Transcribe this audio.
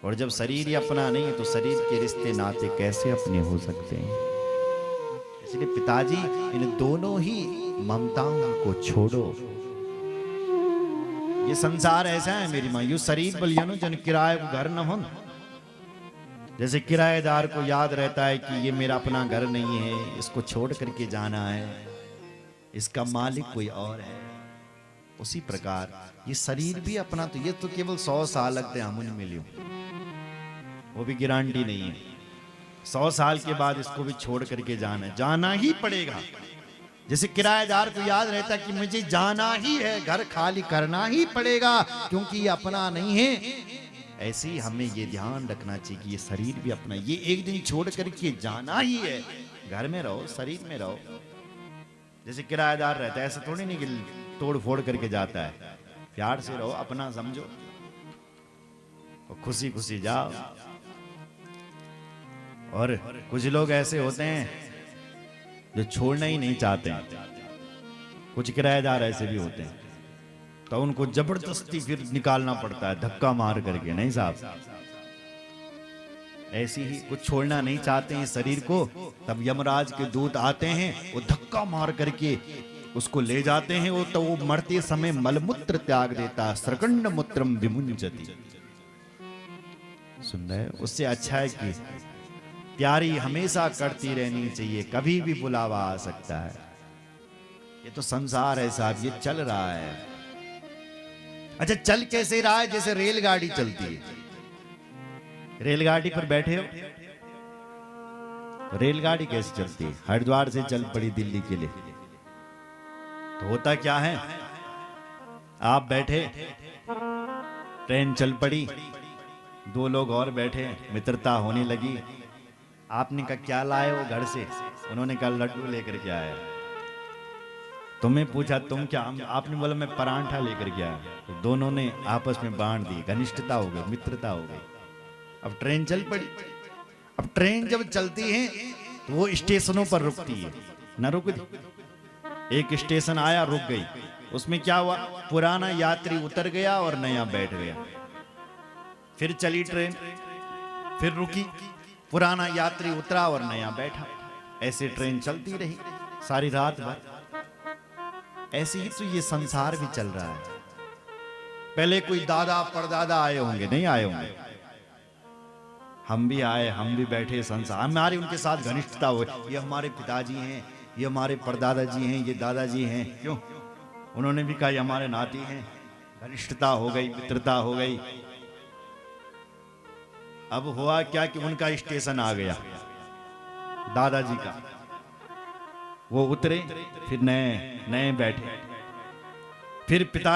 और जब शरीर ही अपना नहीं है तो शरीर के रिश्ते नाते कैसे अपने हो सकते हैं। इसलिए पिताजी इन दोनों ही ममताओं को छोड़ो। ये संसार ऐसा है मेरी माँ, यू शरीर बलियानो जन किराए को घर न हो। जैसे किराएदार को याद रहता है कि ये मेरा अपना घर नहीं है, इसको छोड़ करके जाना है, इसका मालिक कोई और है, उसी प्रकार ये शरीर भी अपना, तो ये तो केवल 100 साल लगते हैं हम उन मिलियो, वो भी गारंटी नहीं है। 100 साल के बाद इसको भी छोड़ करके जाना ही पड़ेगा। जैसे किराएदार को याद रहता है कि मुझे जाना ही है, घर खाली करना ही पड़ेगा क्योंकि ये अपना नहीं है, ऐसे ही हमें ये ध्यान रखना चाहिए कि ये शरीर भी अपना, ये एक दिन छोड़ करके जाना ही है। घर में रहो, शरीर में रहो। जैसे किराएदार रहता है ऐसा थोड़ी नहीं कि तोड़ फोड़ करके जाता है, प्यार से रहो, अपना समझो और खुशी खुशी जाओ। और कुछ लोग ऐसे होते हैं जो छोड़ना ही नहीं चाहते हैं, कुछ किराएदार ऐसे भी होते हैं, तो उनको जबरदस्ती फिर निकालना पड़ता है धक्का मार करके। नहीं साहब, ऐसी ही कुछ छोड़ना नहीं चाहते हैं शरीर को, तब यमराज के दूत आते हैं, वो धक्का मार करके उसको ले जाते हैं। वो तो वो मरते समय मलमूत्र त्याग देता, सरकंड मूत्रम विमुंजति। सुन रहे, उससे अच्छा है कि प्यारी हमेशा करती रहनी चाहिए, कभी भी बुलावा आ सकता है। ये तो संसार है साहब, ये चल रहा है। अच्छा, चल कैसे रहा है? जैसे रेलगाड़ी चलती है। रेलगाड़ी पर बैठे हो, रेलगाड़ी कैसे चलती है? हरिद्वार से चल पड़ी दिल्ली के लिए, तो होता क्या है, आप बैठे, ट्रेन चल पड़ी, 2 लोग और बैठे, मित्रता होने लगी। आपने कहा क्या लाए हो घर से? उन्होंने कहा लड्डू लेकर के आया। तुम्हें पूछा तुम क्या? आपने बोला मैं परांठा लेकर के आया। तो दोनों ने आपस में बांट दी, घनिष्ठता हो गई, मित्रता हो गई। अब ट्रेन चल पड़ी। अब ट्रेन जब चलती है तो वो स्टेशनों पर रुकती है, न रुक दी। एक स्टेशन आया, रुक गई। उसमें क्या हुआ, पुराना यात्री उतर गया और नया बैठ गया। फिर चली ट्रेन, फिर रुकी, पुराना यात्री उतरा और नया बैठा। ऐसे ट्रेन चलती रही सारी रात भर। ऐसे ही तो ये संसार भी चल रहा है। पहले कोई दादा परदादा आए होंगे, नहीं आए होंगे, हम भी आए, हम भी बैठे, संसार हमारी उनके साथ घनिष्ठता हो। ये हमारे पिताजी हैं, ये हमारे परदादा जी हैं, ये दादाजी हैं। क्यों? उन्होंने भी कहा ये हमारे नाती हैं, घनिष्ठता हो गई, मित्रता हो गई। अब हुआ क्या कि उनका स्टेशन आ गया, दादाजी का। वो उतरे, फिर नए नए बैठे, फिर पिता